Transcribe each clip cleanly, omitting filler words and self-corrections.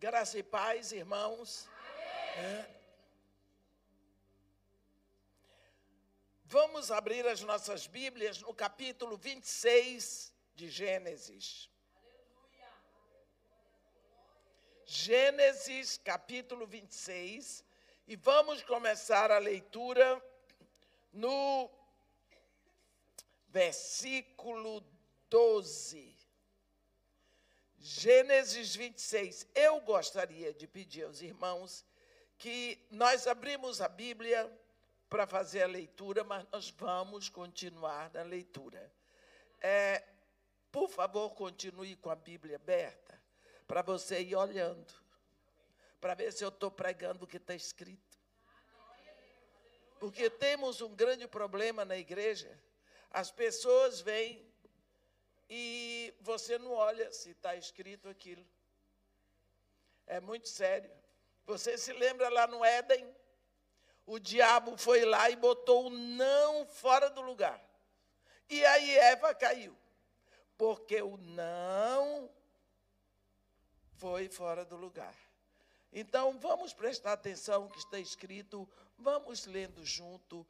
Graça e paz, irmãos. Vamos abrir as nossas Bíblias no capítulo 26 de Gênesis. Gênesis, capítulo 26, e vamos começar a leitura no versículo 12. Gênesis 26. Eu gostaria de pedir aos irmãos que nós abrimos a Bíblia para fazer a leitura, mas nós vamos continuar na leitura. Por favor, continue com a Bíblia aberta, para você ir olhando, para ver se eu estou pregando o que está escrito. Porque temos um grande problema na igreja. As pessoas vêm e você não olha se está escrito aquilo. É muito sério. Você se lembra lá no Éden? O diabo foi lá e botou o não fora do lugar. E aí Eva caiu. Porque o não foi fora do lugar. Então, vamos prestar atenção no que está escrito, vamos lendo juntos,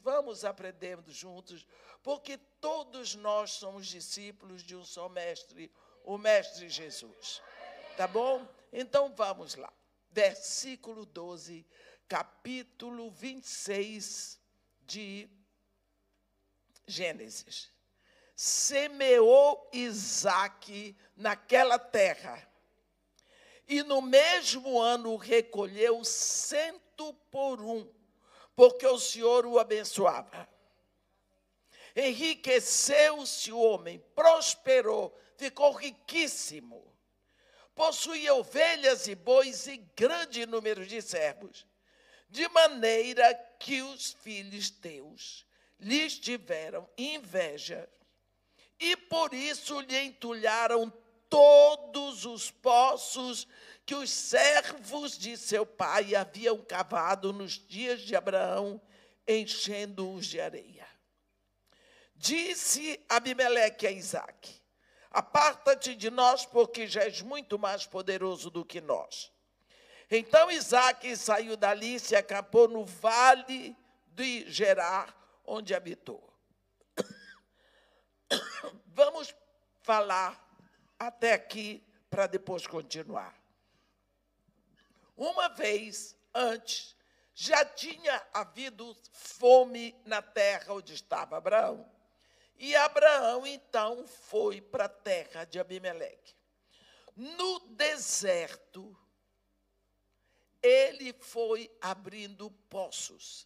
vamos aprendendo juntos, porque todos nós somos discípulos de um só mestre, o Mestre Jesus. Tá bom? Então, vamos lá. Versículo 12, capítulo 26 de Gênesis. Semeou Isaque naquela terra, e no mesmo ano recolheu 100 por 1, porque o Senhor o abençoava. Enriqueceu-se o homem, prosperou, ficou riquíssimo. Possuía ovelhas e bois e grande número de servos, de maneira que os filhos teus lhes tiveram inveja, e por isso lhe entulharam todos os poços que os servos de seu pai haviam cavado nos dias de Abraão, enchendo-os de areia. Disse Abimeleque a Isaque: aparta-te de nós, porque já és muito mais poderoso do que nós. Então Isaque saiu dali e se acampou no vale de Gerar, onde habitou. Vamos falar até aqui, para depois continuar. Uma vez antes, já tinha havido fome na terra onde estava Abraão. E Abraão, então, foi para a terra de Abimeleque. No deserto, ele foi abrindo poços.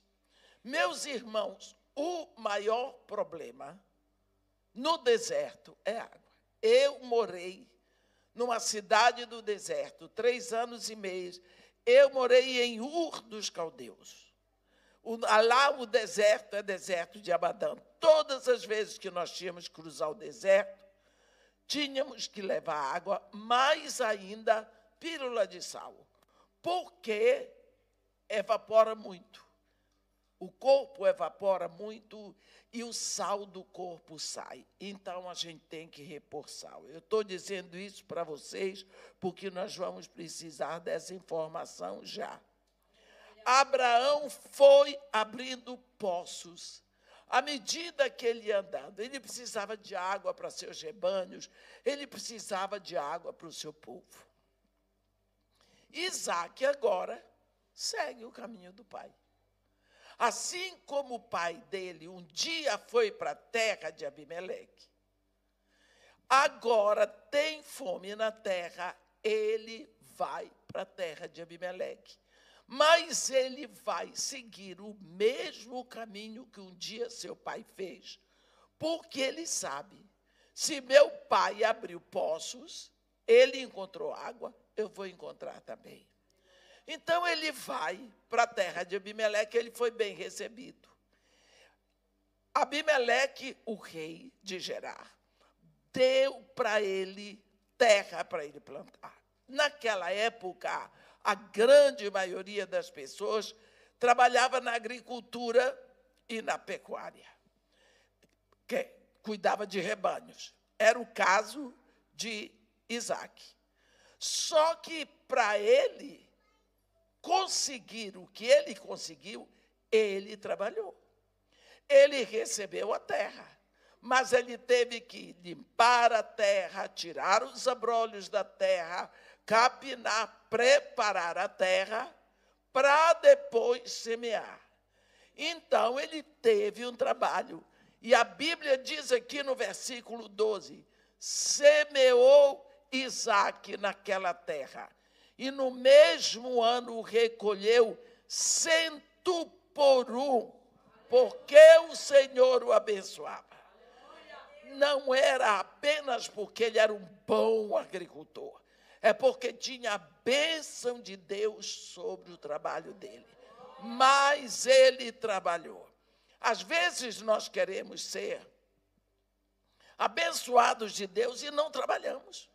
Meus irmãos, o maior problema no deserto é água. Eu morei numa cidade do deserto, 3 anos e meio. Eu morei em Ur dos Caldeus. Lá o deserto é deserto de Abadã. Todas as vezes que nós tínhamos que cruzar o deserto, tínhamos que levar água, mais ainda pílula de sal, porque evapora muito. O corpo evapora muito e o sal do corpo sai. Então, a gente tem que repor sal. Eu estou dizendo isso para vocês porque nós vamos precisar dessa informação já. Abraão foi abrindo poços. À medida que ele ia andando, ele precisava de água para seus rebanhos, ele precisava de água para o seu povo. Isaque agora segue o caminho do pai. Assim como o pai dele um dia foi para a terra de Abimeleque, agora tem fome na terra, ele vai para a terra de Abimeleque. Mas ele vai seguir o mesmo caminho que um dia seu pai fez, porque ele sabe, se meu pai abriu poços, ele encontrou água, eu vou encontrar também. Então, ele vai para a terra de Abimeleque, ele foi bem recebido. Abimeleque, o rei de Gerar, deu para ele terra para ele plantar. Naquela época, a grande maioria das pessoas trabalhava na agricultura e na pecuária, que cuidava de rebanhos. Era o caso de Isaque. Só que para ele conseguir o que ele conseguiu, ele trabalhou. Ele recebeu a terra, mas ele teve que limpar a terra, tirar os abrolhos da terra, capinar, preparar a terra para depois semear. Então, ele teve um trabalho. E a Bíblia diz aqui no versículo 12, semeou Isaque naquela terra, e no mesmo ano recolheu 100 por 1, porque o Senhor o abençoava. Não era apenas porque ele era um bom agricultor, é porque tinha a bênção de Deus sobre o trabalho dele. Mas ele trabalhou. Às vezes nós queremos ser abençoados de Deus e não trabalhamos.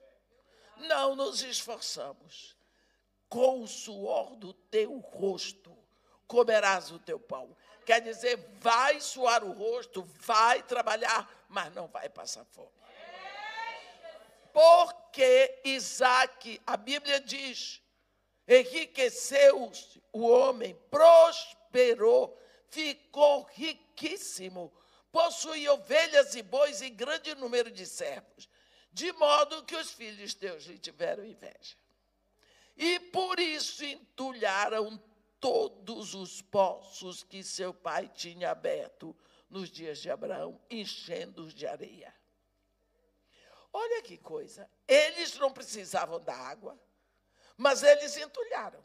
Não nos esforçamos. Com o suor do teu rosto comerás o teu pão. Quer dizer, vai suar o rosto, vai trabalhar, mas não vai passar fome. Porque Isaque, a Bíblia diz, enriqueceu-se o homem, prosperou, ficou riquíssimo, possuía ovelhas e bois e grande número de servos, de modo que os filhos de Deus lhe tiveram inveja. E por isso entulharam todos os poços que seu pai tinha aberto nos dias de Abraão, enchendo-os de areia. Olha que coisa, eles não precisavam da água, mas eles entulharam.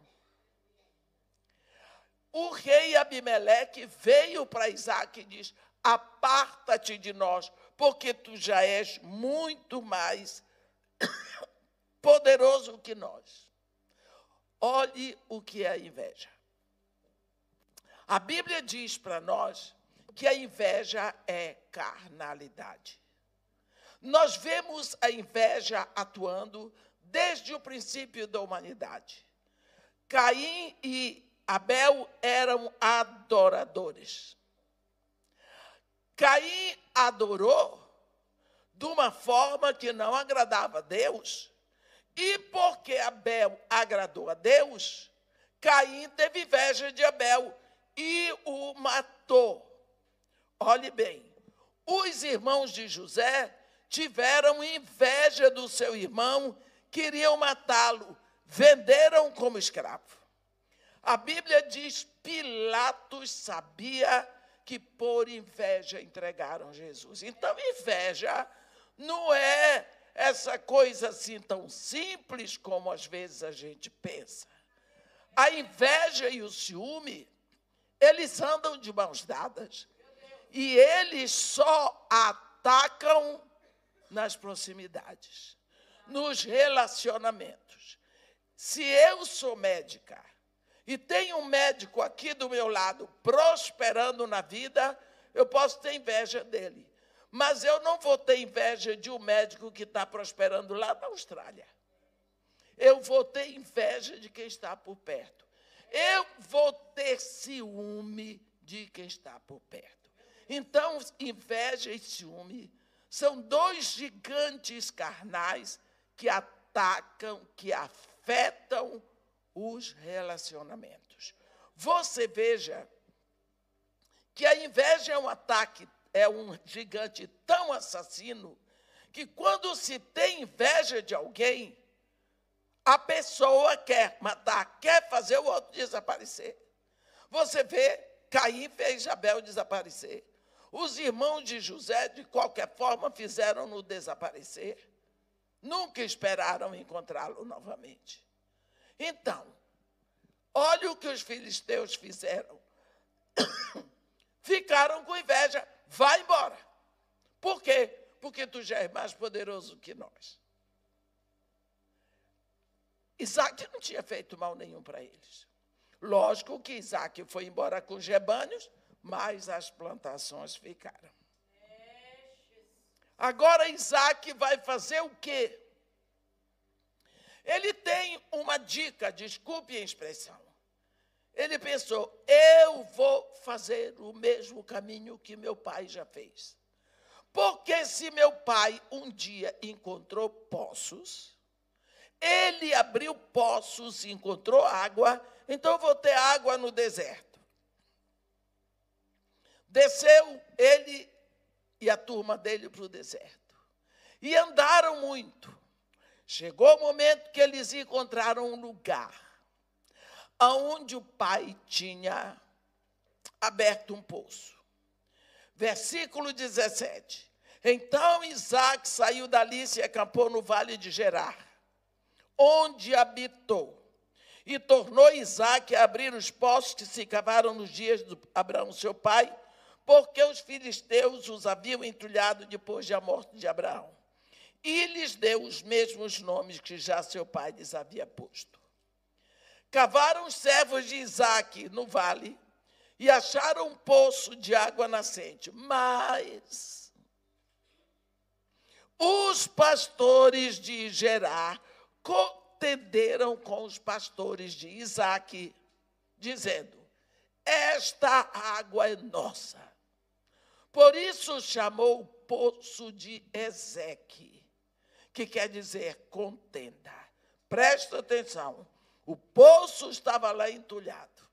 O rei Abimeleque veio para Isaque e diz, aparta-te de nós, porque tu já és muito mais poderoso que nós. Olhe o que é a inveja. A Bíblia diz para nós que a inveja é carnalidade. Nós vemos a inveja atuando desde o princípio da humanidade. Caim e Abel eram adoradores. Caim adorou de uma forma que não agradava a Deus, e porque Abel agradou a Deus, Caim teve inveja de Abel e o matou. Olhe bem, os irmãos de José tiveram inveja do seu irmão, queriam matá-lo, venderam como escravo. A Bíblia diz, Pilatos sabia que por inveja entregaram Jesus. Então, inveja não é essa coisa assim tão simples como às vezes a gente pensa. A inveja e o ciúme, eles andam de mãos dadas. E eles só atacam nas proximidades, nos relacionamentos. Se eu sou médica e tenho um médico aqui do meu lado prosperando na vida, eu posso ter inveja dele. Mas eu não vou ter inveja de um médico que está prosperando lá na Austrália. Eu vou ter inveja de quem está por perto. Eu vou ter ciúme de quem está por perto. Então, inveja e ciúme são dois gigantes carnais que atacam, que afetam os relacionamentos. Você veja que a inveja é um ataque, é um gigante tão assassino, que quando se tem inveja de alguém, a pessoa quer matar, quer fazer o outro desaparecer. Você vê, Caim fez Abel desaparecer. Os irmãos de José, de qualquer forma, fizeram-no desaparecer. Nunca esperaram encontrá-lo novamente. Então, olha o que os filisteus fizeram. Ficaram com inveja. Vai embora. Por quê? Porque tu já és mais poderoso que nós. Isaque não tinha feito mal nenhum para eles. Lógico que Isaque foi embora com os rebanhos, mas as plantações ficaram. Agora Isaque vai fazer o quê? Ele tem uma dica, desculpe a expressão. Ele pensou, eu vou fazer o mesmo caminho que meu pai já fez. Porque se meu pai um dia encontrou poços, Ele abriu poços e encontrou água, então eu vou ter água no deserto. Desceu ele e a turma dele para o deserto. E andaram muito. Chegou o momento que eles encontraram um lugar onde o pai tinha aberto um poço. Versículo 17. Então Isaque saiu dali e se acampou no vale de Gerar, onde habitou. E tornou Isaque a abrir os poços que se cavaram nos dias de Abraão, seu pai, porque os filisteus os haviam entulhado depois da morte de Abraão. E lhes deu os mesmos nomes que já seu pai lhes havia posto. Cavaram os servos de Isaque no vale e acharam um poço de água nascente. Mas os pastores de Gerar contenderam com os pastores de Isaque, dizendo: esta água é nossa. Por isso chamou o poço de Ezeque, que quer dizer contenda. Presta atenção, o poço estava lá entulhado.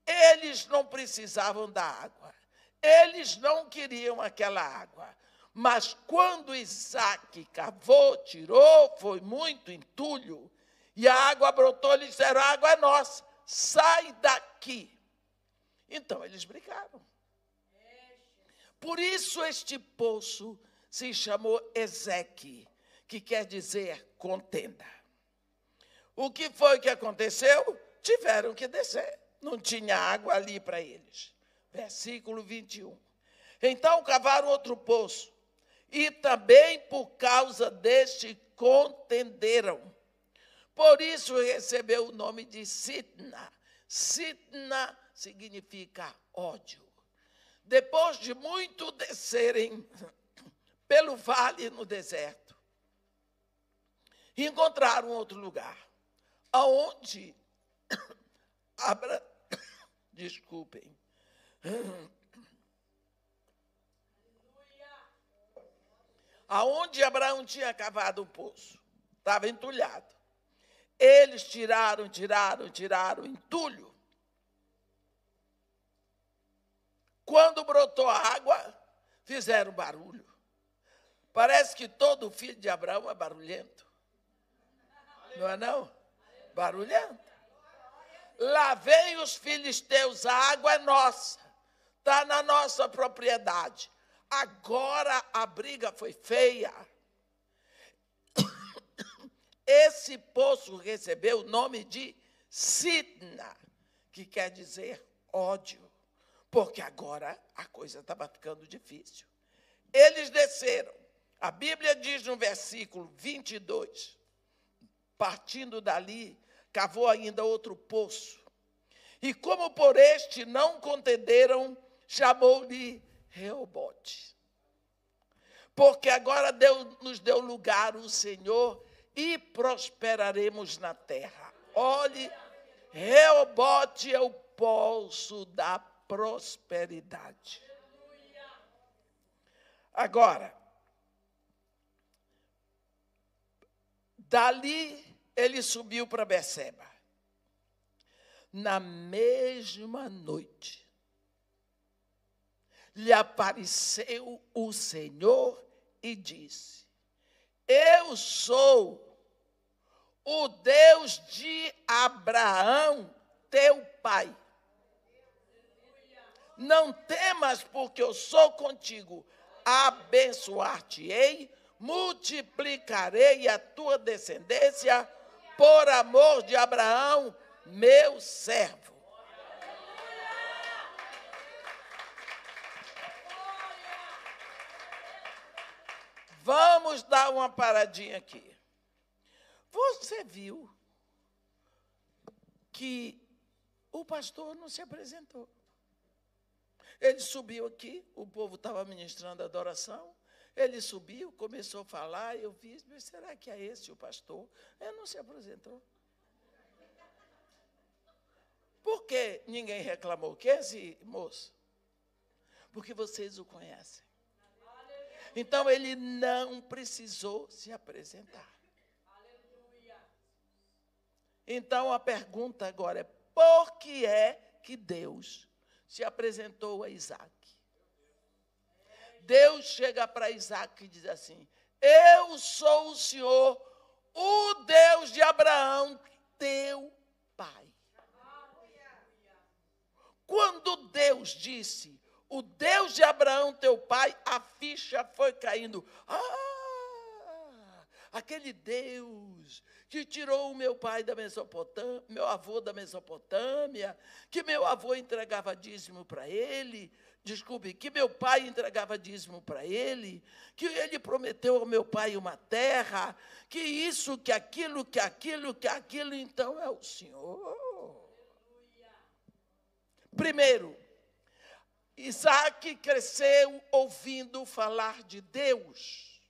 Eles não precisavam da água, eles não queriam aquela água. Mas quando Isaque cavou, tirou, foi muito entulho, e a água brotou, eles disseram: a água é nossa, sai daqui. Então eles brigaram. Por isso este poço se chamou Ezeque, que quer dizer contenda. O que foi que aconteceu? Tiveram que descer. Não tinha água ali para eles. Versículo 21. Então cavaram outro poço, e também por causa deste contenderam. Por isso recebeu o nome de Sitna. Sitna significa ódio. Depois de muito descerem pelo vale no deserto, encontraram outro lugar, aonde desculpem. Aonde Abraão tinha cavado um poço, estava entulhado. Eles tiraram entulho. Quando brotou a água, fizeram barulho. Parece que todo filho de Abraão é barulhento. Não é não? Barulhento. Lá vem os filisteus, a água é nossa, está na nossa propriedade. Agora a briga foi feia. Esse poço recebeu o nome de Sitna, que quer dizer ódio, porque agora a coisa estava ficando difícil. Eles desceram. A Bíblia diz no versículo 22, partindo dali, cavou ainda outro poço. E como por este não contenderam, chamou-lhe Reobote. Porque agora nos deu lugar o Senhor e prosperaremos na terra. Olhe, Reobote é o poço da prosperidade. Agora, dali ele subiu para Beceba. Na mesma noite, lhe apareceu o Senhor e disse: eu sou o Deus de Abraão, teu pai. Não temas, porque eu sou contigo. Abençoar-te-ei, multiplicarei a tua descendência por amor de Abraão, meu servo. Vamos dar uma paradinha aqui. Você viu que o pastor não se apresentou. Ele subiu aqui, o povo estava ministrando adoração, ele subiu, começou a falar, eu vi, mas será que é esse o pastor? Ele não se apresentou. Por que ninguém reclamou? Que é esse moço? Porque vocês o conhecem. Então, ele não precisou se apresentar. Então, a pergunta agora é, por que é que Deus se apresentou a Isaac? Deus chega para Isaac e diz assim, eu sou o Senhor, o Deus de Abraão, teu pai. Quando Deus disse, o Deus de Abraão, teu pai, a ficha foi caindo. Aquele Deus que tirou o meu pai da Mesopotâmia, meu avô da Mesopotâmia, que meu avô entregava dízimo para ele, que meu pai entregava dízimo para ele, que ele prometeu ao meu pai uma terra, que isso, que aquilo, então é o Senhor. Primeiro, Isaac cresceu ouvindo falar de Deus,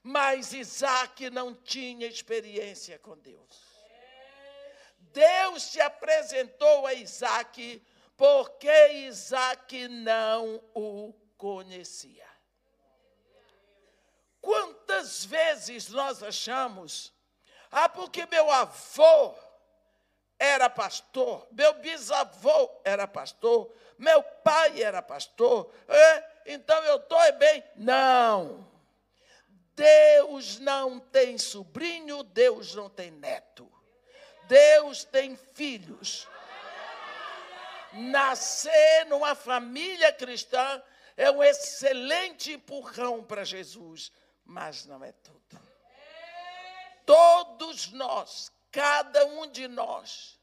mas Isaac não tinha experiência com Deus. Deus se apresentou a Isaac porque Isaac não o conhecia. Quantas vezes nós achamos, porque meu avô era pastor, meu bisavô era pastor, meu pai era pastor, então eu estou bem. Não. Deus não tem sobrinho, Deus não tem neto. Deus tem filhos. Nascer numa família cristã é um excelente empurrão para Jesus, mas não é tudo. Todos nós, cada um de nós,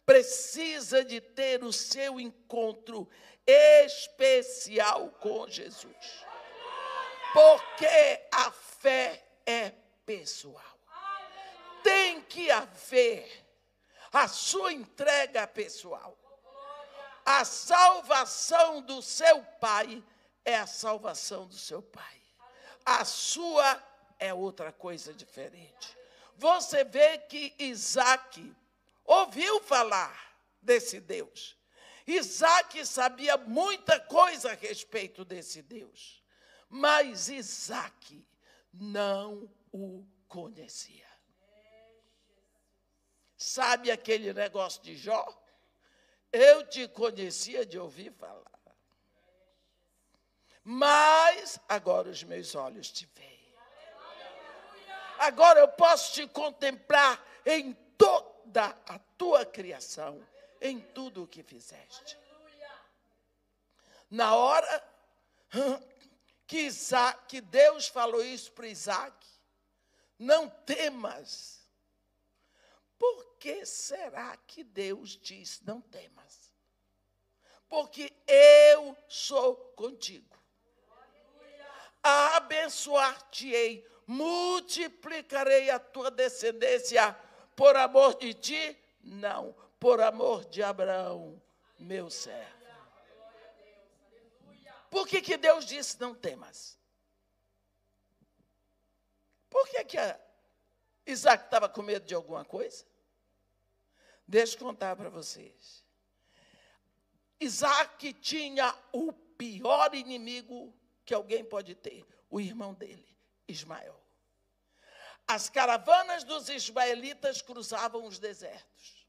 precisa de ter o seu encontro especial com Jesus. Porque a fé é pessoal. Tem que haver a sua entrega pessoal. A salvação do seu pai é a salvação do seu pai. A sua é outra coisa diferente. Você vê que Isaac ouviu falar desse Deus. Isaac sabia muita coisa a respeito desse Deus. Mas Isaac não o conhecia. Sabe aquele negócio de Jó? Eu te conhecia de ouvir falar. Mas agora os meus olhos te veem. Agora eu posso te contemplar em toda a tua criação, em tudo o que fizeste. Na hora que Deus falou isso para Isaac, não temas. Por que será que Deus diz não temas? Porque eu sou contigo. Abençoar-te-ei, multiplicarei a tua descendência por amor de ti? Não, por amor de Abraão, meu servo. Por que Deus disse não temas? Por que Isaac estava com medo de alguma coisa? Deixa eu contar para vocês. Isaac tinha o pior inimigo que alguém pode ter, o irmão dele, Ismael. As caravanas dos ismaelitas cruzavam os desertos,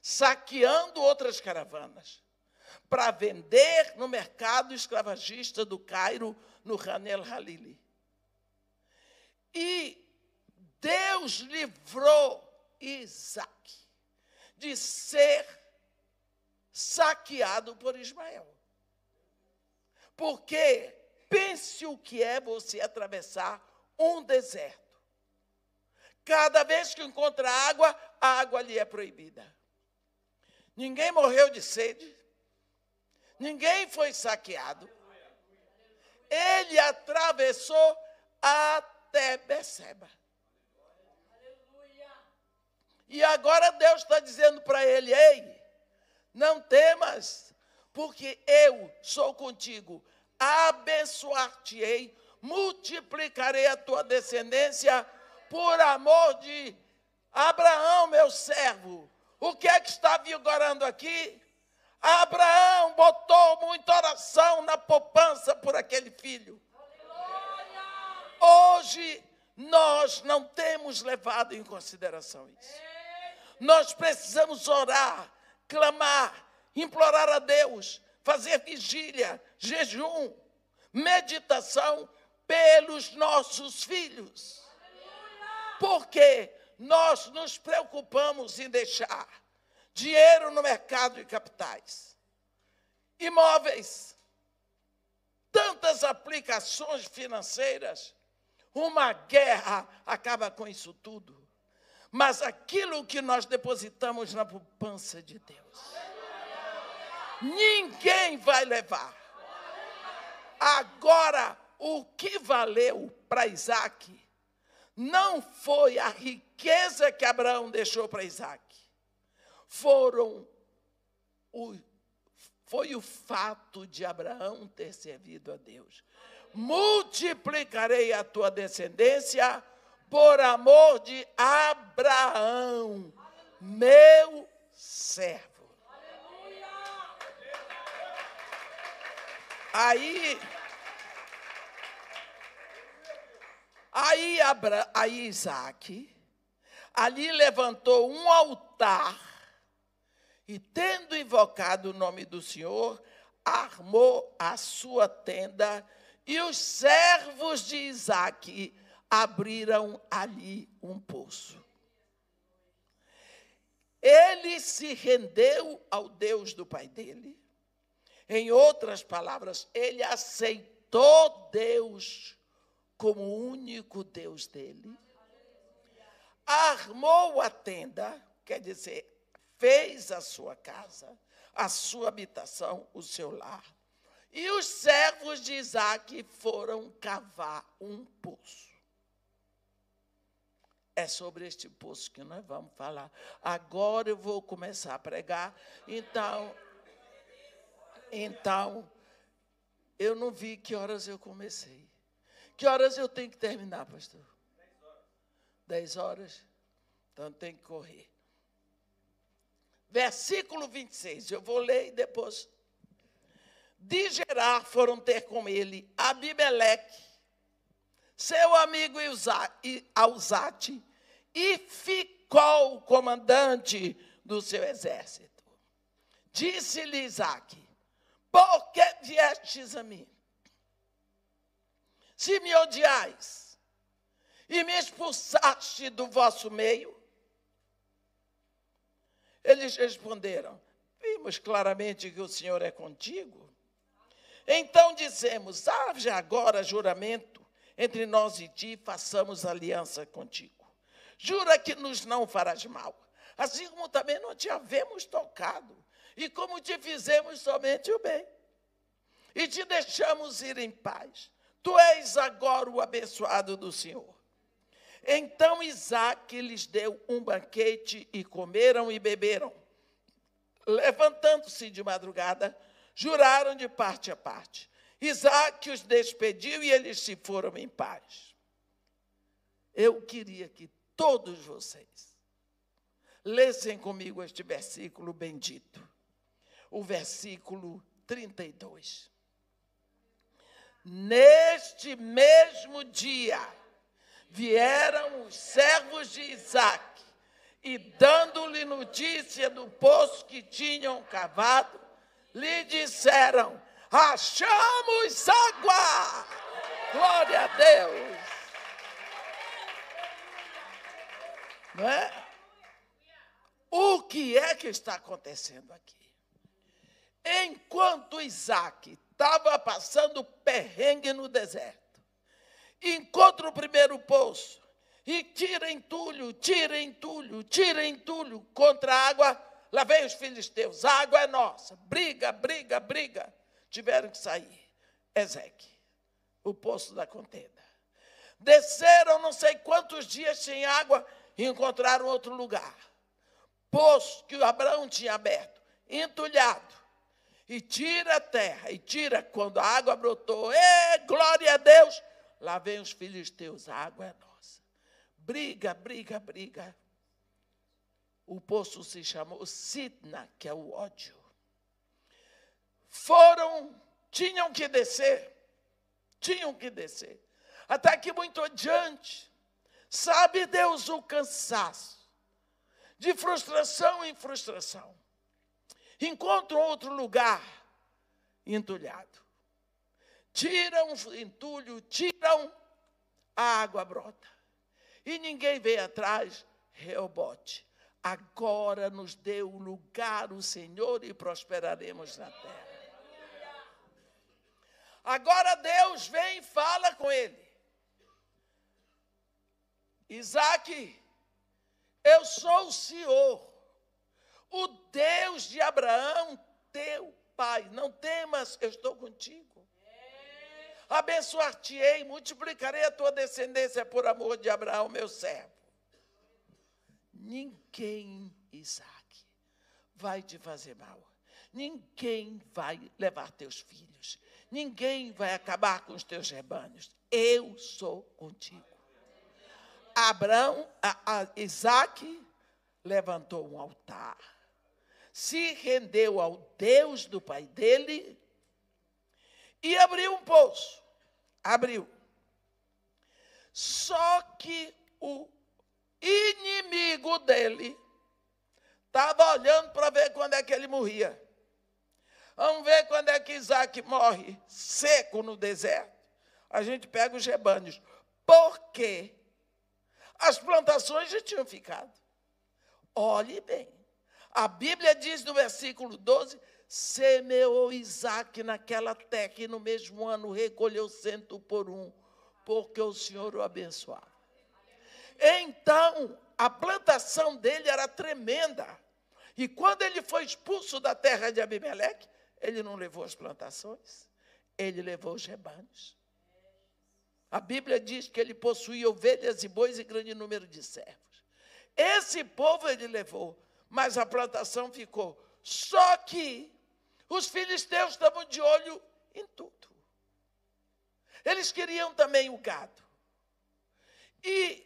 saqueando outras caravanas, para vender no mercado escravagista do Cairo, no Rana el Halili. E Deus livrou Isaac de ser saqueado por Ismael. Porque pense o que é você atravessar um deserto. Cada vez que encontra água, a água ali é proibida. Ninguém morreu de sede. Ninguém foi saqueado. Ele atravessou até Beceba. E agora Deus está dizendo para ele, ei, não temas, porque eu sou contigo. Abençoar-te-ei, multiplicarei a tua descendência por amor de Abraão, meu servo. O que é que está vigorando aqui? Abraão botou muita oração na poupança por aquele filho. Hoje, nós não temos levado em consideração isso. Nós precisamos orar, clamar, implorar a Deus, fazer vigília, jejum, meditação pelos nossos filhos. Porque nós nos preocupamos em deixar dinheiro no mercado de capitais, imóveis, tantas aplicações financeiras. Uma guerra acaba com isso tudo. Mas aquilo que nós depositamos na poupança de Deus, ninguém vai levar. Agora, o que valeu para Isaac não foi a riqueza que Abraão deixou para Isaac. Foi o fato de Abraão ter servido a Deus. Multiplicarei a tua descendência por amor de Abraão, meu servo. Aí Isaac, ali levantou um altar e, tendo invocado o nome do Senhor, armou a sua tenda e os servos de Isaac abriram ali um poço. Ele se rendeu ao Deus do pai dele. Em outras palavras, ele aceitou Deus como o único Deus dele. Armou a tenda, quer dizer, fez a sua casa, a sua habitação, o seu lar. E os servos de Isaac foram cavar um poço. É sobre este poço que nós vamos falar. Agora eu vou começar a pregar. Então, eu não vi que horas eu comecei. Que horas eu tenho que terminar, pastor? 10 horas? Então, tem que correr. Versículo 26, eu vou ler e depois. De Gerar foram ter com ele Abimeleque, seu amigo Auzate, e Ficol, comandante do seu exército. Disse-lhe Isaque: por que viestes a mim? Se me odiais e me expulsaste do vosso meio? Eles responderam: vimos claramente que o Senhor é contigo. Então dissemos: haja agora juramento entre nós e ti, façamos aliança contigo. Jura que nos não farás mal, assim como também não te havemos tocado, e como te fizemos somente o bem, e te deixamos ir em paz. Tu és agora o abençoado do Senhor. Então Isaque lhes deu um banquete, e comeram e beberam. Levantando-se de madrugada, juraram de parte a parte. Isaque os despediu e eles se foram em paz. Eu queria que todos vocês lessem comigo este versículo bendito. O versículo 32. Neste mesmo dia, vieram os servos de Isaque, e dando-lhe notícia do poço que tinham cavado, lhe disseram: achamos água! Glória a Deus! Não é? O que é que está acontecendo aqui? Enquanto Isaque estava passando perrengue no deserto, encontra o primeiro poço e tira entulho contra a água. Lá vem os filisteus: a água é nossa. Briga. Tiveram que sair. Ezeque, o poço da contenda. Desceram não sei quantos dias sem água e encontraram outro lugar. Poço que o Abraão tinha aberto, entulhado. E tira a terra, e tira quando a água brotou. Glória a Deus! Lá vem os filisteus: a água é nossa. Briga. O poço se chamou Sitna, que é o ódio. Tinham que descer. Até que muito adiante, sabe Deus o cansaço de frustração em frustração. Encontram outro lugar entulhado. Tiram o entulho, tiram, a água brota. E ninguém veio atrás, Reobote. Agora nos deu lugar o Senhor e prosperaremos na terra. Agora Deus vem e fala com ele. Isaque, eu sou o Senhor, o Deus de Abraão, teu pai. Não temas, eu estou contigo. Abençoar-te-ei, multiplicarei a tua descendência por amor de Abraão, meu servo. Ninguém, Isaque, vai te fazer mal. Ninguém vai levar teus filhos. Ninguém vai acabar com os teus rebanhos. Eu sou contigo. Isaque levantou um altar, se rendeu ao Deus do pai dele e abriu um poço. Abriu. Só que o inimigo dele estava olhando para ver quando é que ele morria. Vamos ver quando é que Isaque morre seco no deserto. A gente pega os rebanhos. Porque as plantações já tinham ficado. Olhe bem. A Bíblia diz no versículo 12, semeou Isaque naquela terra e no mesmo ano recolheu 100 por 1, porque o Senhor o abençoava. Então, a plantação dele era tremenda. E quando ele foi expulso da terra de Abimeleque, ele não levou as plantações, ele levou os rebanhos. A Bíblia diz que ele possuía ovelhas e bois e grande número de servos. Esse povo ele levou, mas a plantação ficou. Só que os filisteus estavam de olho em tudo. Eles queriam também o gado. E,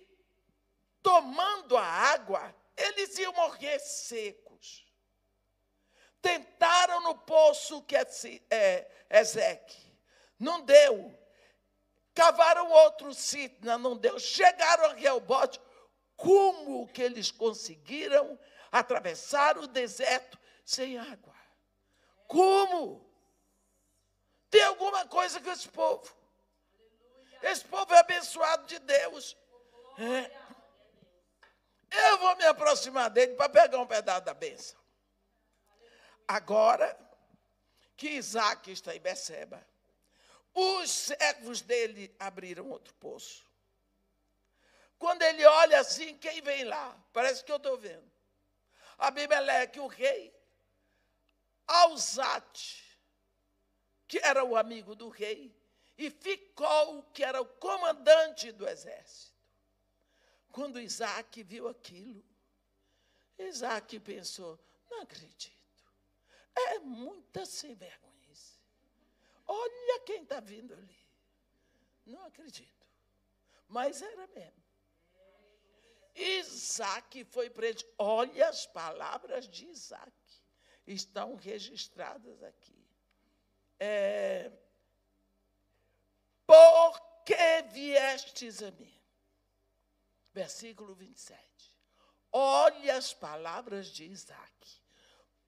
tomando a água, eles iam morrer secos. Tentaram no poço que Ezeque. Não deu. Cavaram outro sítio, não deu. Chegaram a Reobote. Como que eles conseguiram atravessar o deserto sem água? Como? Tem alguma coisa com esse povo. Esse povo é abençoado de Deus. Eu vou me aproximar dele para pegar um pedaço da bênção. Agora que Isaque está em Beceba, os servos dele abriram outro poço. Quando ele olha assim, quem vem lá? Parece que eu estou vendo. Abimeleque, o rei, Alzate, que era o amigo do rei, e Ficol, que era o comandante do exército. Quando Isaque viu aquilo, Isaque pensou, não acredito, é muita sem vergonhice. Olha quem está vindo ali. Não acredito, mas era mesmo. Isaque foi para ele. Olha as palavras de Isaque. Estão registradas aqui. Porque viestes a mim. Versículo 27. Olha as palavras de Isaque.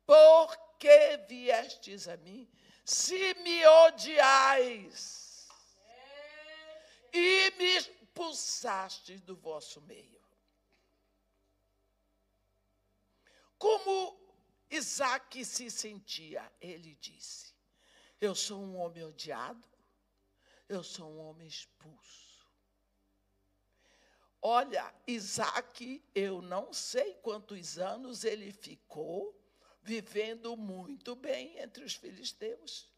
Porque viestes a mim, se me odiais e me expulsastes do vosso meio. Como Isaque se sentia? Ele disse, eu sou um homem odiado, eu sou um homem expulso. Olha, Isaque, eu não sei quantos anos ele ficou vivendo muito bem entre os filisteus.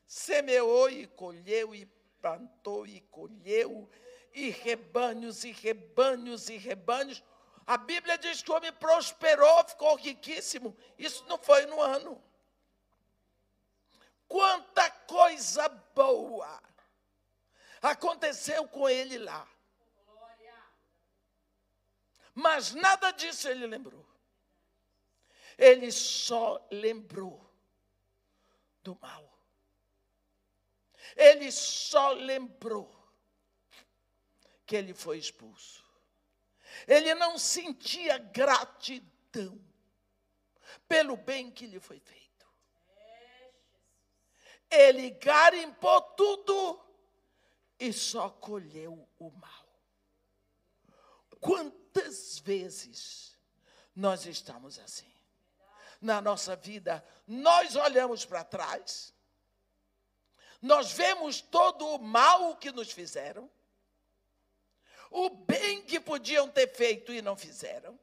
Semeou e colheu, e plantou e colheu, e rebanhos, e rebanhos, e rebanhos. A Bíblia diz que o homem prosperou, ficou riquíssimo. Isso não foi no ano. Quanta coisa boa aconteceu com ele lá. Mas nada disso ele lembrou. Ele só lembrou do mal. Ele só lembrou que ele foi expulso. Ele não sentia gratidão pelo bem que lhe foi feito. Ele garimpou tudo e só colheu o mal. Quantas vezes nós estamos assim? Na nossa vida, nós olhamos para trás, nós vemos todo o mal que nos fizeram, o bem que podiam ter feito e não fizeram.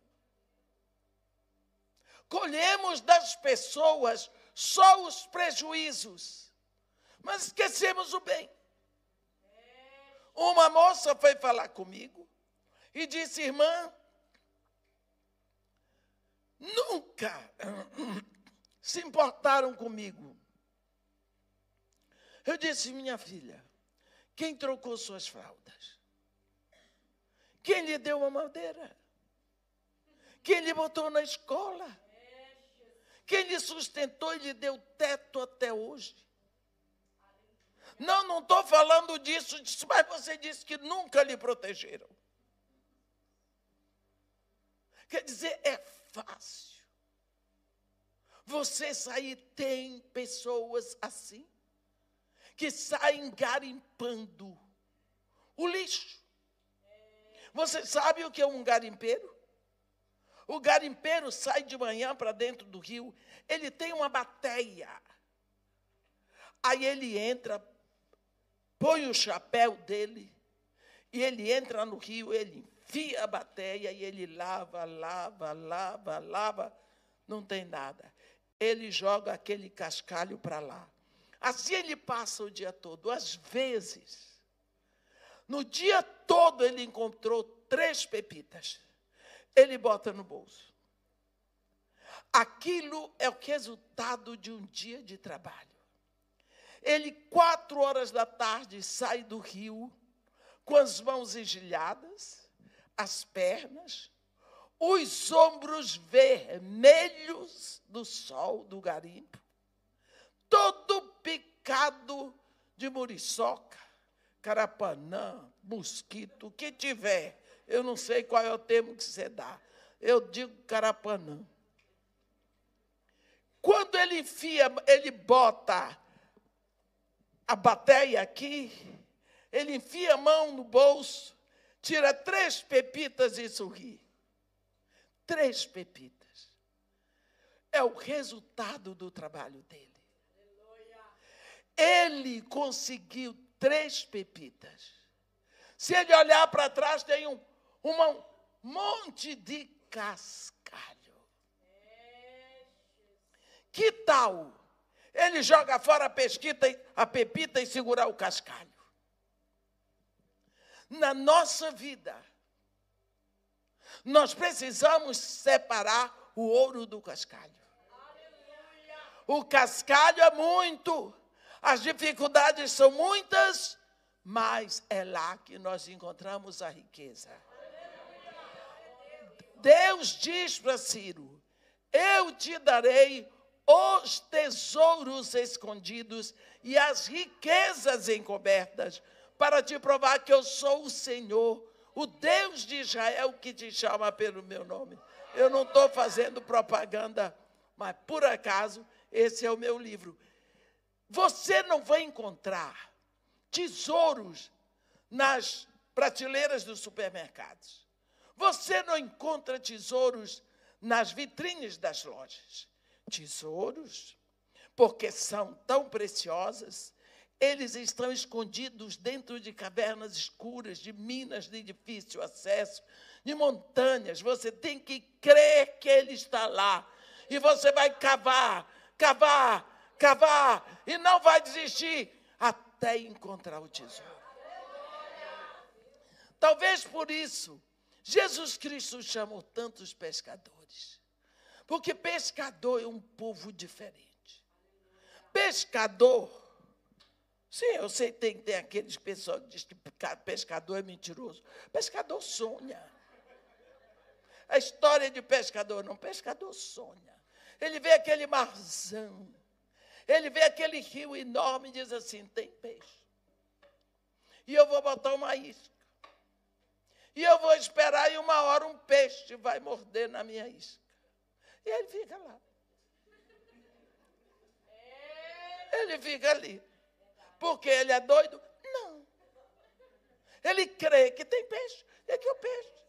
Colhemos das pessoas só os prejuízos, mas esquecemos o bem. Uma moça foi falar comigo e disse: irmã, nunca se importaram comigo. Eu disse: minha filha, quem trocou suas fraldas? Quem lhe deu uma madeira? Quem lhe botou na escola? Quem lhe sustentou e lhe deu teto até hoje? Não estou falando disso, mas você disse que nunca lhe protegeram. Quer dizer, é fácil você sair. Tem pessoas assim, que saem garimpando o lixo. Você sabe o que é um garimpeiro? O garimpeiro sai de manhã para dentro do rio, ele tem uma bateia. Aí ele entra, põe o chapéu dele, e ele entra no rio, ele enfia a bateia, e ele lava, não tem nada. Ele joga aquele cascalho para lá. Assim ele passa o dia todo. Às vezes, no dia todo ele encontrou 3 pepitas. Ele bota no bolso. Aquilo é o resultado de um dia de trabalho. Ele, 4 horas da tarde, sai do rio com as mãos engelhadas, as pernas, os ombros vermelhos do sol, do garimpo, todo picado de muriçoca, carapanã, mosquito, o que tiver. Eu não sei qual é o termo que você dá. Eu digo carapanã. Quando ele enfia, ele bota a bateia aqui, ele enfia a mão no bolso, tira 3 pepitas e sorri. 3 pepitas. É o resultado do trabalho dele. Ele conseguiu 3 pepitas. Se ele olhar para trás, tem um monte de cascalho. Que tal ele joga fora a pepita e segurar o cascalho? Na nossa vida, nós precisamos separar o ouro do cascalho. O cascalho é muito, as dificuldades são muitas, mas é lá que nós encontramos a riqueza. Deus diz para Ciro: eu te darei os tesouros escondidos e as riquezas encobertas, para te provar que eu sou o Senhor, o Deus de Israel, que te chama pelo meu nome. Eu não estou fazendo propaganda, mas por acaso esse é o meu livro. Você não vai encontrar tesouros nas prateleiras dos supermercados. Você não encontra tesouros nas vitrines das lojas. Tesouros, porque são tão preciosas, eles estão escondidos dentro de cavernas escuras, de minas de difícil acesso, de montanhas. Você tem que crer que ele está lá. E você vai cavar, e não vai desistir até encontrar o tesouro. Talvez por isso, Jesus Cristo chamou tantos pescadores. Porque pescador é um povo diferente. Pescador, sim, eu sei, tem aqueles pessoal que diz que pescador é mentiroso. Pescador sonha. A história de pescador não, pescador sonha. Ele vê aquele marzão, ele vê aquele rio enorme e diz assim: tem peixe. E eu vou botar uma isca. E eu vou esperar, e uma hora um peixe vai morder na minha isca. E ele fica lá. Ele fica ali. Porque ele é doido? Não. Ele crê que tem peixe. E que o peixe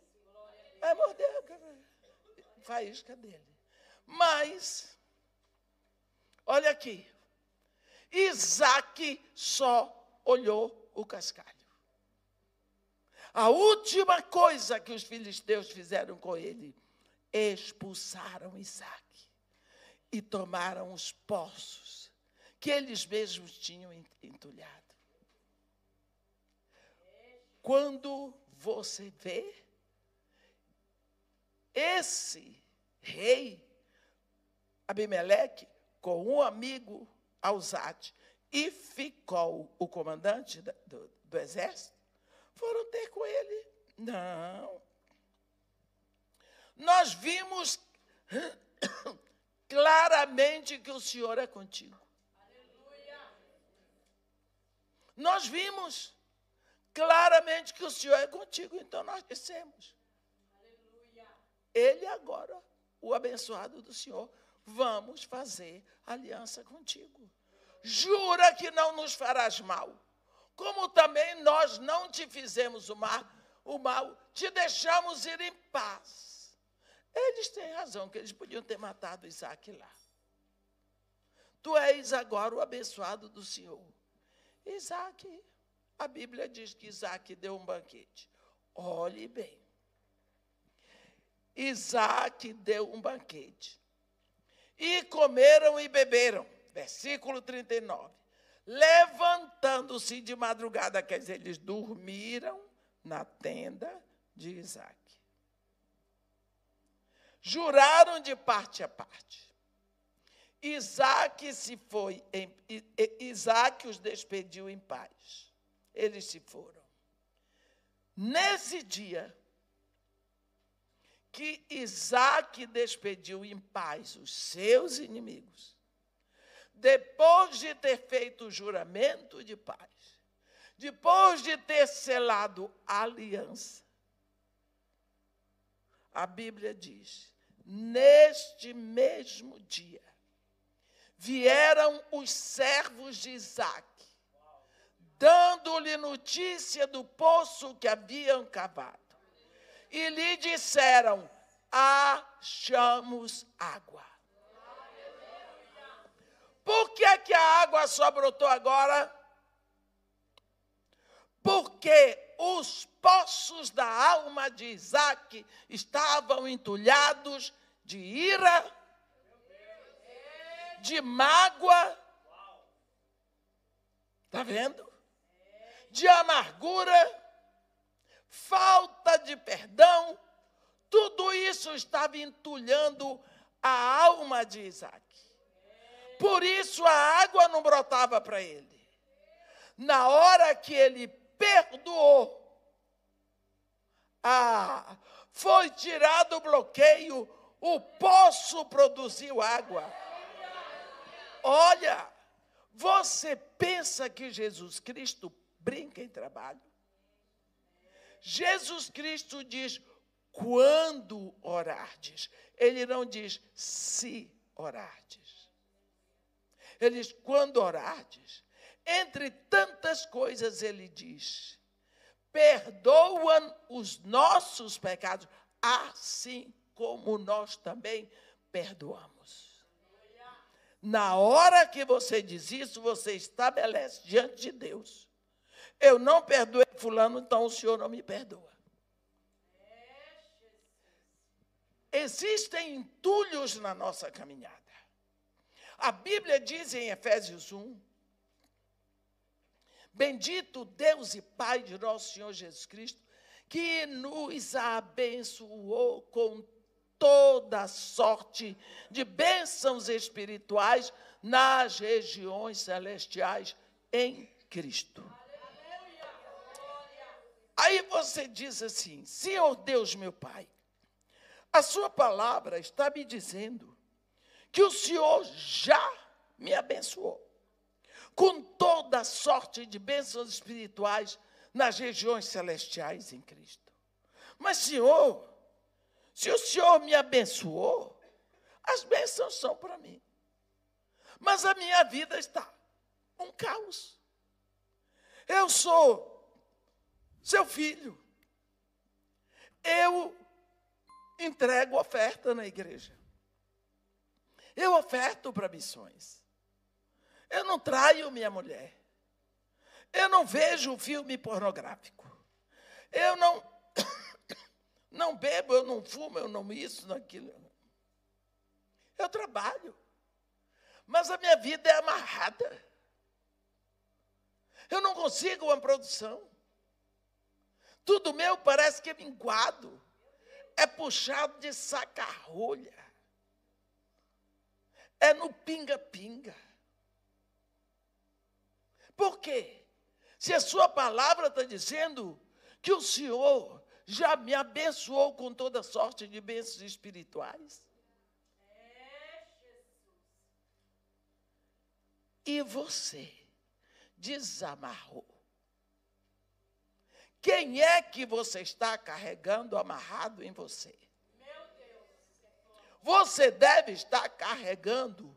vai morder a faísca dele. Mas, olha aqui. Isaac só olhou o cascalho. A última coisa que os filisteus fizeram com ele, expulsaram Isaac e tomaram os poços que eles mesmos tinham entulhado. Quando você vê esse rei, Abimeleque, com um amigo, Alzate, e ficou o comandante do exército, foram ter com ele. Não. Nós vimos claramente que o Senhor é contigo. Nós vimos claramente que o Senhor é contigo, então nós dissemos. Ele agora, o abençoado do Senhor, vamos fazer aliança contigo. Jura que não nos farás mal, como também nós não te fizemos o mal, te deixamos ir em paz. Eles têm razão, que eles podiam ter matado Isaac lá. Tu és agora o abençoado do Senhor. Isaac, a Bíblia diz que Isaac deu um banquete. Olhe bem. Isaac deu um banquete. E comeram e beberam. Versículo 39. Levantando-se de madrugada, quer dizer, eles dormiram na tenda de Isaac. Juraram de parte a parte. Isaac os despediu em paz. Eles se foram. Nesse dia que Isaac despediu em paz os seus inimigos, depois de ter feito o juramento de paz, depois de ter selado a aliança, a Bíblia diz, neste mesmo dia, vieram os servos de Isaac, dando-lhe notícia do poço que haviam cavado. E lhe disseram, achamos água. Por que é que a água só brotou agora? Porque os poços da alma de Isaac estavam entulhados de ira, de mágoa, está vendo? De amargura, falta de perdão, tudo isso estava entulhando a alma de Isaac. Por isso a água não brotava para ele. Na hora que ele perdoou, foi tirado o bloqueio, o poço produziu água. Olha, você pensa que Jesus Cristo brinca em trabalho? Jesus Cristo diz, quando orardes. Ele não diz, se orardes. Ele diz, quando orardes. Entre tantas coisas, ele diz, perdoa os nossos pecados, assim como nós também perdoamos. Na hora que você diz isso, você estabelece diante de Deus. Eu não perdoei fulano, então o Senhor não me perdoa. Existem entulhos na nossa caminhada. A Bíblia diz em Efésios 1, bendito Deus e Pai de nosso Senhor Jesus Cristo, que nos abençoou com toda sorte de bênçãos espirituais nas regiões celestiais em Cristo. Aí você diz assim, Senhor Deus meu Pai, a sua palavra está me dizendo que o Senhor já me abençoou com toda sorte de bênçãos espirituais nas regiões celestiais em Cristo. Mas, Senhor, se o Senhor me abençoou, as bênçãos são para mim. Mas a minha vida está um caos. Eu sou seu filho. Eu entrego oferta na igreja. Eu oferto para missões. Eu não traio minha mulher. Eu não vejo filme pornográfico. Eu não bebo, eu não fumo, eu não isso, não aquilo. Eu trabalho. Mas a minha vida é amarrada. Eu não consigo uma produção. Tudo meu parece que é minguado. É puxado de saca-rolha. É no pinga-pinga. Por quê? Se a sua palavra está dizendo que o Senhor já me abençoou com toda sorte de bênçãos espirituais. E você desamarrou. Quem é que você está carregando amarrado em você? Você deve estar carregando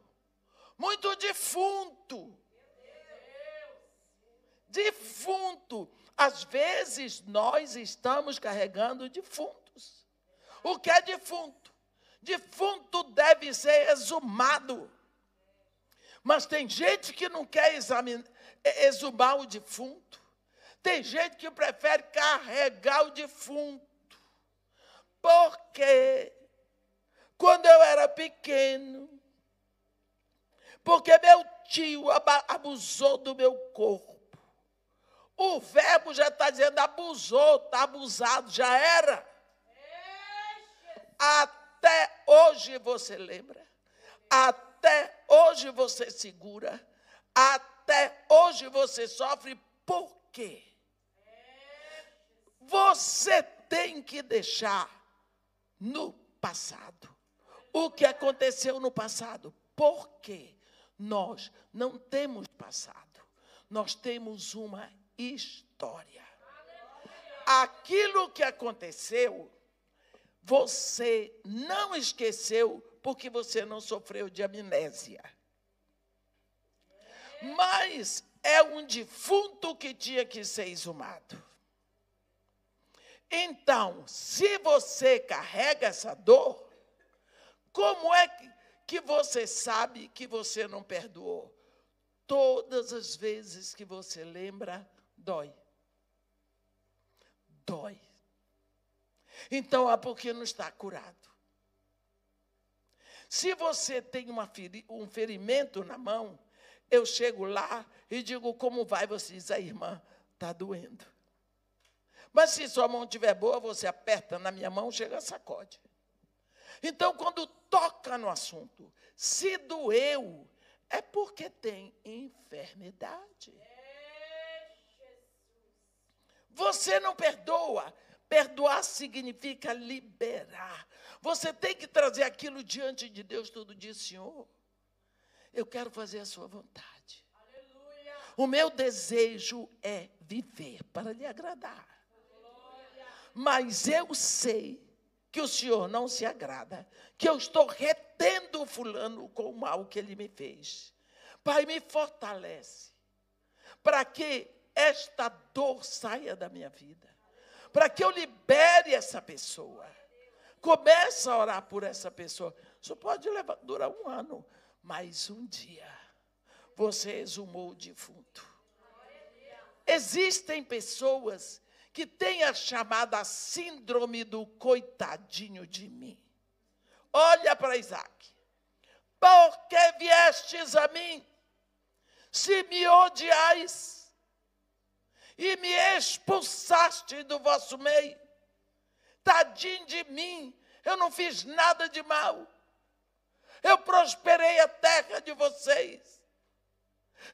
muito defunto. Defunto. Às vezes nós estamos carregando defuntos. O que é defunto? Defunto deve ser exumado. Mas tem gente que não quer exumar o defunto. Tem gente que prefere carregar o defunto. Porque quando eu era pequeno, porque meu tio abusou do meu corpo. O verbo já está dizendo abusou, está abusado, já era. Até hoje você lembra. Até hoje você segura. Até hoje você sofre. Por quê? Você tem que deixar no passado o que aconteceu no passado. Porque nós não temos passado. Nós temos uma história. Aquilo que aconteceu, você não esqueceu porque você não sofreu de amnésia. Mas é um defunto que tinha que ser exumado. Então, se você carrega essa dor, como é que você sabe que você não perdoou? Todas as vezes que você lembra, dói. Dói. Então, é porque não está curado. Se você tem um ferimento na mão, eu chego lá e digo, como vai? Você diz, a irmã, está doendo. Mas se sua mão estiver boa, você aperta na minha mão, chega a sacode. Então, quando toca no assunto, se doeu, é porque tem enfermidade. Você não perdoa. Perdoar significa liberar. Você tem que trazer aquilo diante de Deus todo dia, Senhor. Eu quero fazer a sua vontade. Aleluia. O meu desejo é viver para lhe agradar. Aleluia. Mas eu sei que o Senhor não se agrada, que eu estou retendo o fulano com o mal que ele me fez. Pai, me fortalece para que esta dor saia da minha vida, para que eu libere essa pessoa. Comece a orar por essa pessoa. Isso pode durar 1 ano, mas um dia você exumou o defunto. Existem pessoas que têm a chamada síndrome do coitadinho de mim. Olha para Isaac. Por que viestes a mim, se me odiais e me expulsaste do vosso meio? Tadinho de mim, eu não fiz nada de mal. Eu prosperei a terra de vocês.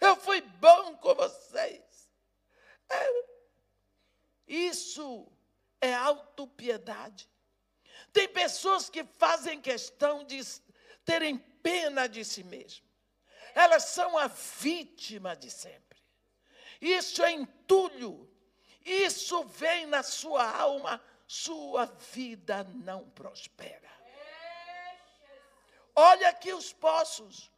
Eu fui bom com vocês. Isso é autopiedade. Tem pessoas que fazem questão de terem pena de si mesmas. Elas são a vítima de sempre. Isso é entulho. Isso vem na sua alma sua vida não prospera. Olha aqui os poços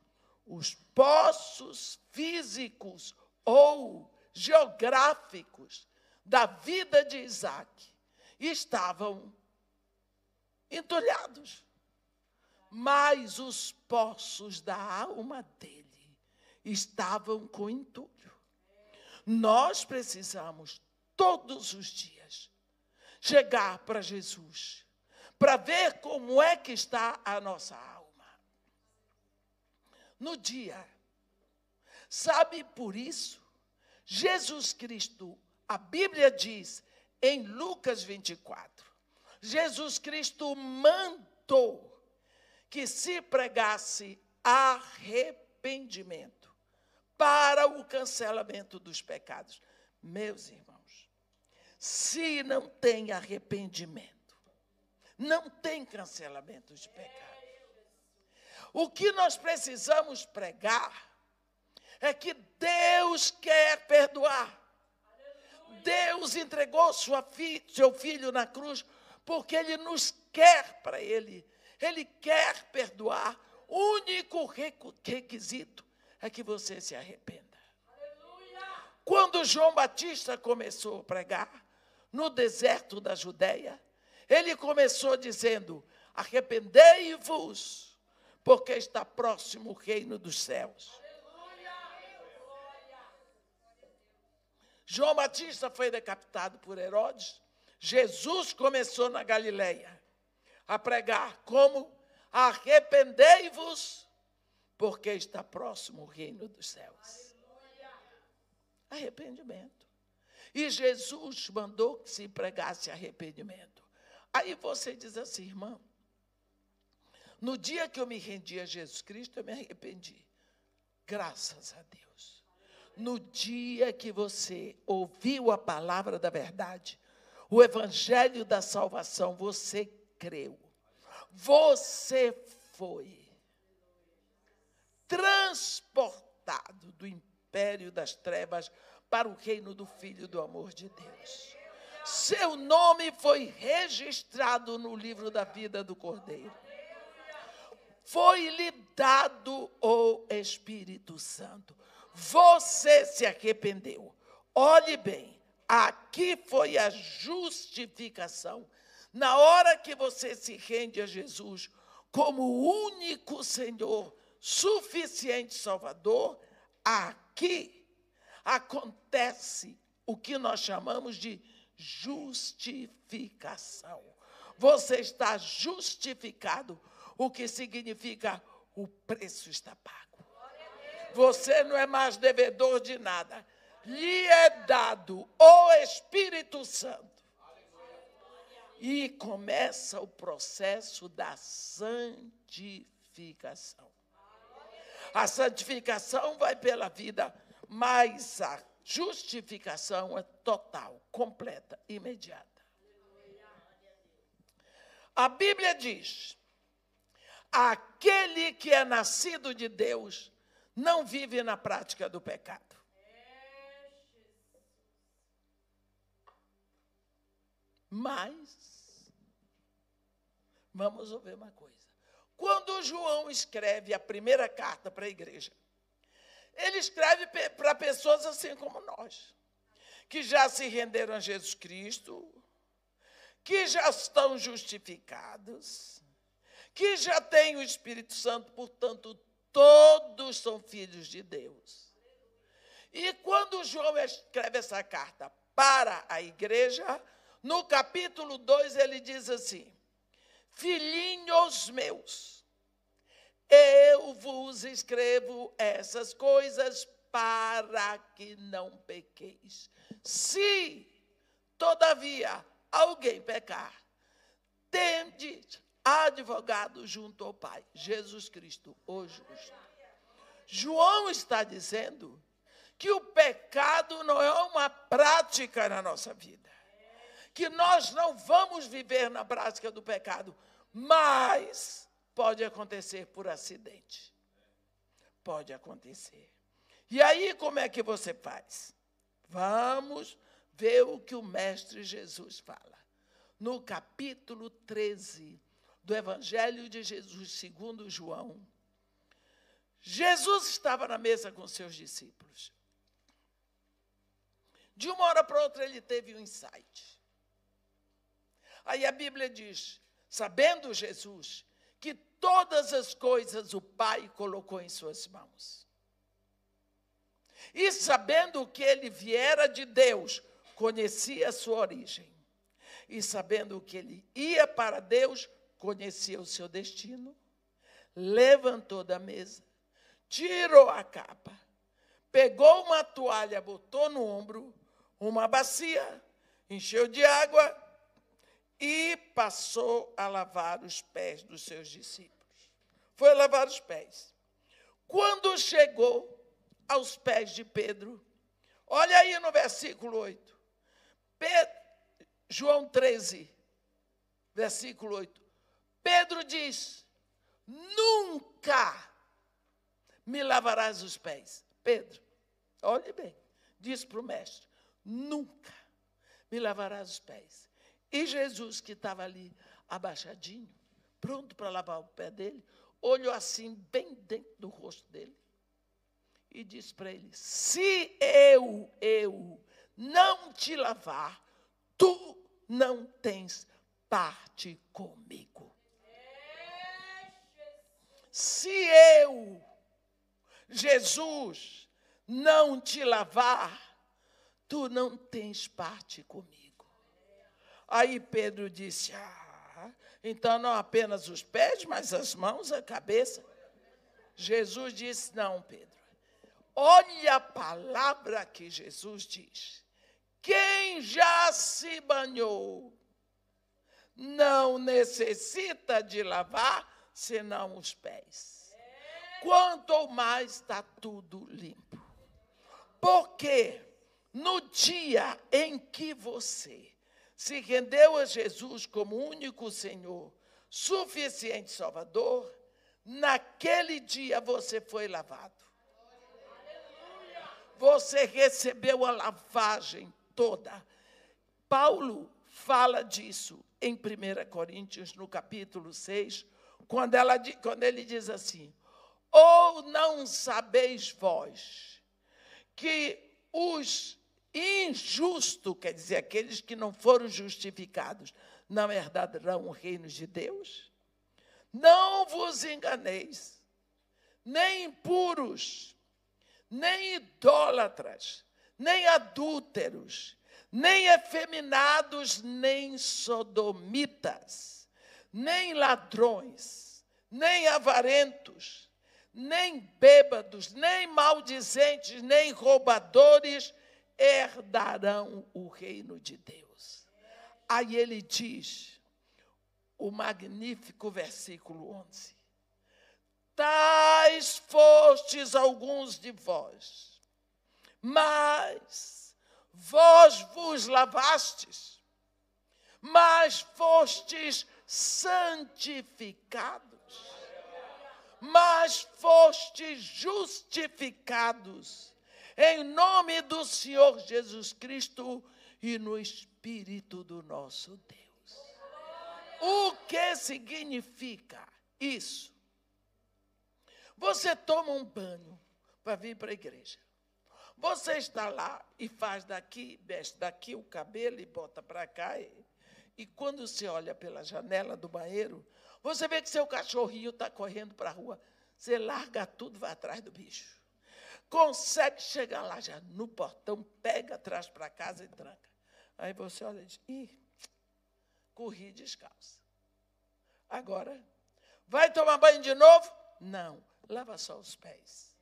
físicos ou geográficos da vida de Isaac estavam entulhados, mas os poços da alma dele estavam com entulho. Nós precisamos todos os dias chegar para Jesus, para ver como é que está a nossa alma. No dia, sabe, por isso, Jesus Cristo, a Bíblia diz em Lucas 24, Jesus Cristo mandou que se pregasse arrependimento para o cancelamento dos pecados. Meus irmãos, se não tem arrependimento, não tem cancelamento de pecados. O que nós precisamos pregar é que Deus quer perdoar. Deus entregou seu Filho na cruz porque Ele nos quer para Ele. Ele quer perdoar. O único requisito é que você se arrependa. Quando João Batista começou a pregar no deserto da Judeia, ele começou dizendo: arrependei-vos, porque está próximo o reino dos céus. João Batista foi decapitado por Herodes. Jesus começou na Galileia a pregar como: arrependei-vos, porque está próximo o reino dos céus. Arrependimento. E Jesus mandou que se pregasse arrependimento. Aí você diz assim: irmão, no dia que eu me rendi a Jesus Cristo, eu me arrependi. Graças a Deus. No dia que você ouviu a palavra da verdade, o evangelho da salvação, você creu. Você foi transportado do império das trevas para o reino do Filho do amor de Deus. Seu nome foi registrado no livro da vida do Cordeiro. Foi-lhe dado o Espírito Santo. Você se arrependeu. Olhe bem, aqui foi a justificação. Na hora que você se rende a Jesus como o único Senhor, suficiente Salvador, aqui acontece o que nós chamamos de justificação. Você está justificado, o que significa o preço está pago. Você não é mais devedor de nada. Lhe é dado o Espírito Santo. E começa o processo da santificação. A santificação vai pela vida, mas a justificação é total, completa, imediata. A Bíblia diz: aquele que é nascido de Deus não vive na prática do pecado. Mas, vamos ouvir uma coisa. Quando João escreve a primeira carta para a igreja, ele escreve para pessoas assim como nós, que já se renderam a Jesus Cristo, que já estão justificados, que já têm o Espírito Santo, portanto, todos são filhos de Deus. E quando João escreve essa carta para a igreja, no capítulo 2 ele diz assim: filhinhos meus, eu vos escrevo essas coisas para que não pequeis. Se, todavia, alguém pecar, tende advogado junto ao Pai, Jesus Cristo, o justo. João está dizendo que o pecado não é uma prática na nossa vida, que nós não vamos viver na prática do pecado, mas pode acontecer por acidente. Pode acontecer. E aí, como é que você faz? Vamos ver o que o Mestre Jesus fala. no capítulo 13 do Evangelho de Jesus, segundo João. Jesus estava na mesa com seus discípulos. De uma hora para outra, ele teve um insight. Aí a Bíblia diz, sabendo Jesus, que todas as coisas o Pai colocou em suas mãos. E sabendo que ele viera de Deus, conhecia a sua origem. E sabendo que ele ia para Deus, conhecia o seu destino. Levantou da mesa, tirou a capa, pegou uma toalha, botou no ombro, uma bacia, encheu de água e passou a lavar os pés dos seus discípulos. Foi lavar os pés. Quando chegou aos pés de Pedro, olha aí no versículo 8, João 13, versículo 8, Pedro diz, nunca me lavarás os pés. Pedro, olhe bem, diz para o mestre, nunca me lavarás os pés. E Jesus, que estava ali abaixadinho, pronto para lavar o pé dele, olhou assim, bem dentro do rosto dele, e disse para ele, se eu não te lavar, tu não tens parte comigo. Se eu, Jesus, não te lavar, tu não tens parte comigo. Aí Pedro disse, então não apenas os pés, mas as mãos, a cabeça. Jesus disse, não, Pedro. Olha a palavra que Jesus diz. Quem já se banhou não necessita de lavar, senão os pés. Quanto mais está tudo limpo. Porque no dia em que você se rendeu a Jesus como único Senhor, suficiente Salvador, naquele dia você foi lavado. Você recebeu a lavagem toda. Paulo fala disso em 1 Coríntios, no capítulo 6, quando ele diz assim, ou não sabeis vós que os injustos, quer dizer, aqueles que não foram justificados, não herdarão o reino de Deus? Não vos enganeis, nem impuros, nem idólatras, nem adúlteros, nem efeminados, nem sodomitas, nem ladrões, nem avarentos, nem bêbados, nem maldizentes, nem roubadores herdarão o reino de Deus. Aí ele diz, o magnífico versículo 11, tais fostes alguns de vós, mas vós vos lavastes, mas fostes santificados, mas fostes justificados em nome do Senhor Jesus Cristo e no Espírito do nosso Deus. O que significa isso? Você toma um banho para vir para a igreja. Você está lá e faz daqui, mexe daqui o cabelo e bota para cá. E quando você olha pela janela do banheiro, você vê que seu cachorrinho está correndo para a rua. Você larga tudo, vai atrás do bicho. Consegue chegar lá já no portão, pega, traz para casa e tranca. Aí você olha e diz, corri descalça. Agora, vai tomar banho de novo? Não, lava só os pés.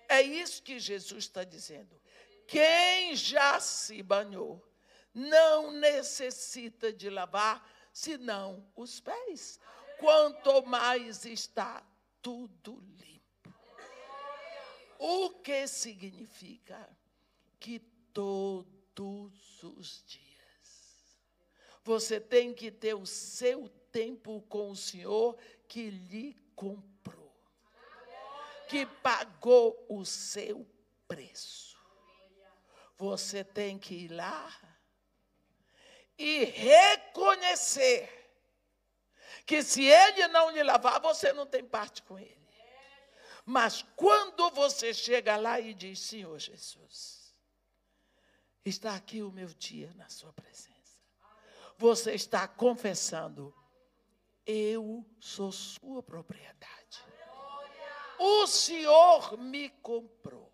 É isso que Jesus está dizendo. Quem já se banhou não necessita de lavar, senão os pés. Quanto mais está tudo limpo. O que significa que todos os dias você tem que ter o seu tempo com o Senhor que lhe comprou, que pagou o seu preço. Você tem que ir lá e reconhecer que se ele não lhe lavar, você não tem parte com ele. Mas quando você chega lá e diz, Senhor Jesus, está aqui o meu dia na sua presença. Você está confessando, eu sou sua propriedade. O Senhor me comprou.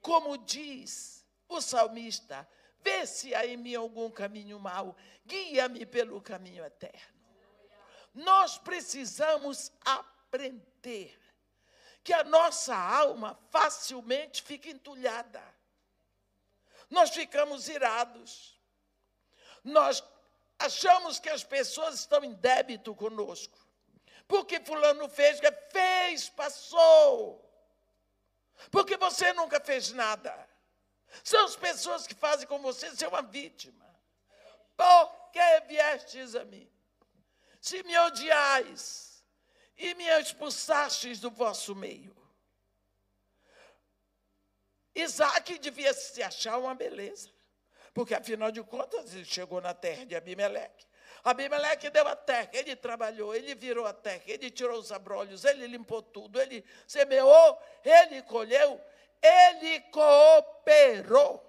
Como diz o salmista, vê se há em mim algum caminho mau, guia-me pelo caminho eterno. Nós precisamos aprender que a nossa alma facilmente fica entulhada. Nós ficamos irados. Nós achamos que as pessoas estão em débito conosco. Porque fulano fez, passou. Porque você nunca fez nada. São as pessoas que fazem com você ser uma vítima. Por que viestes a mim? Se me odiais e me expulsastes do vosso meio. Isaac devia se achar uma beleza. Porque, afinal de contas, ele chegou na terra de Abimeleque. Abimeleque deu a terra, ele trabalhou, ele virou a terra, ele tirou os abrolhos, ele limpou tudo, ele semeou, ele colheu, ele cooperou.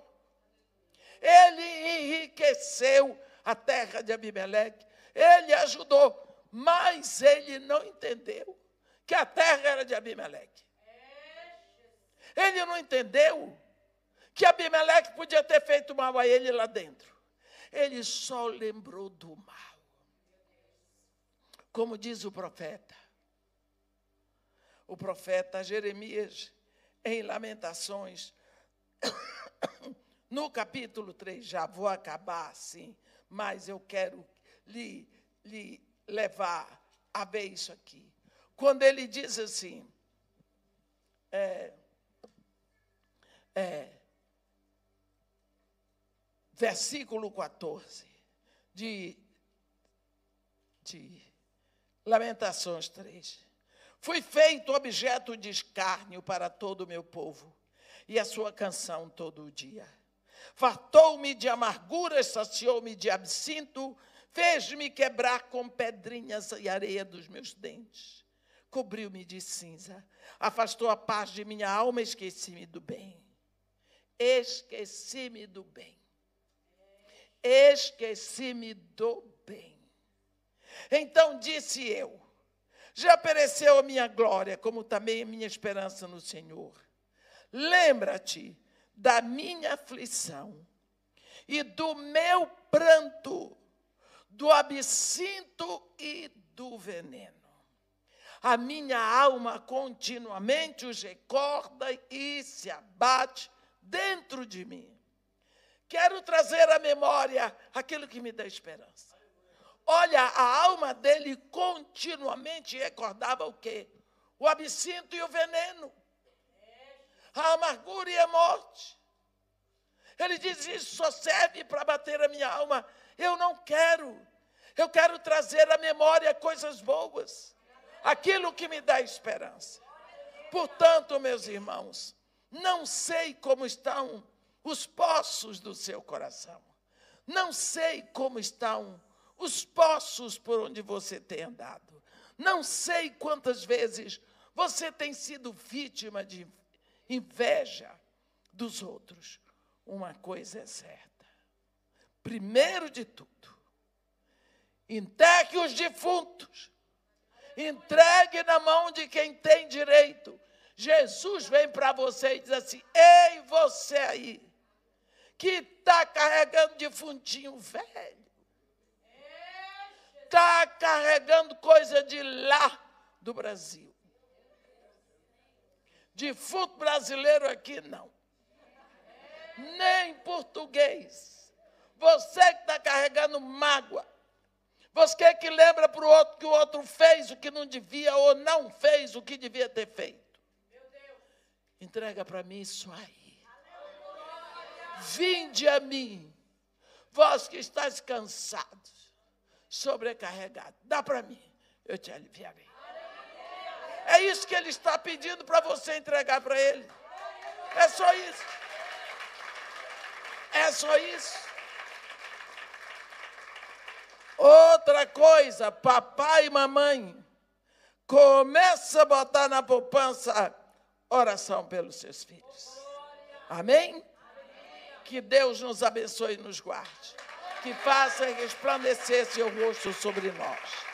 Ele enriqueceu a terra de Abimeleque, ele ajudou, mas ele não entendeu que a terra era de Abimeleque. Ele não entendeu que Abimeleque podia ter feito mal a ele lá dentro. Ele só lembrou do mal. Como diz o profeta Jeremias, em Lamentações, no capítulo 3, já vou acabar assim, mas eu quero lhe levar a ver isso aqui. Quando ele diz assim, versículo 14, de Lamentações 3. Fui feito objeto de escárnio para todo o meu povo, e a sua canção todo o dia. Fartou-me de amarguras, saciou-me de absinto, fez-me quebrar com pedrinhas e areia dos meus dentes. Cobriu-me de cinza, afastou a paz de minha alma, esqueci-me do bem. Esqueci-me do bem. Esqueci-me do bem. Então disse eu, já pereceu a minha glória, como também a minha esperança no Senhor. Lembra-te da minha aflição e do meu pranto, do absinto e do veneno. A minha alma continuamente os recorda e se abate dentro de mim. Quero trazer à memória aquilo que me dá esperança. Olha, a alma dele continuamente recordava o quê? O absinto e o veneno. A amargura e a morte. Ele diz, isso só serve para bater a minha alma. Eu não quero. Eu quero trazer à memória coisas boas. Aquilo que me dá esperança. Portanto, meus irmãos, não sei como estão os poços do seu coração. Não sei como estão os poços por onde você tem andado. Não sei quantas vezes você tem sido vítima de inveja dos outros. Uma coisa é certa. Primeiro de tudo, enterre os defuntos. Entregue na mão de quem tem direito. Jesus vem para você e diz assim, ei, você aí, que está carregando defuntinho velho. Está carregando coisa de lá do Brasil. Defunto brasileiro aqui, não. Nem português. Você que está carregando mágoa. Você que lembra para o outro que o outro fez o que não devia ou não fez o que devia ter feito. Entrega para mim isso aí. Vinde a mim, vós que estáis cansados, sobrecarregados. Dá para mim, eu te aliviarei. É isso que ele está pedindo para você entregar para ele. É só isso. É só isso. Outra coisa, papai e mamãe, começa a botar na poupança oração pelos seus filhos. Amém? Que Deus nos abençoe e nos guarde. Que faça resplandecer seu rosto sobre nós.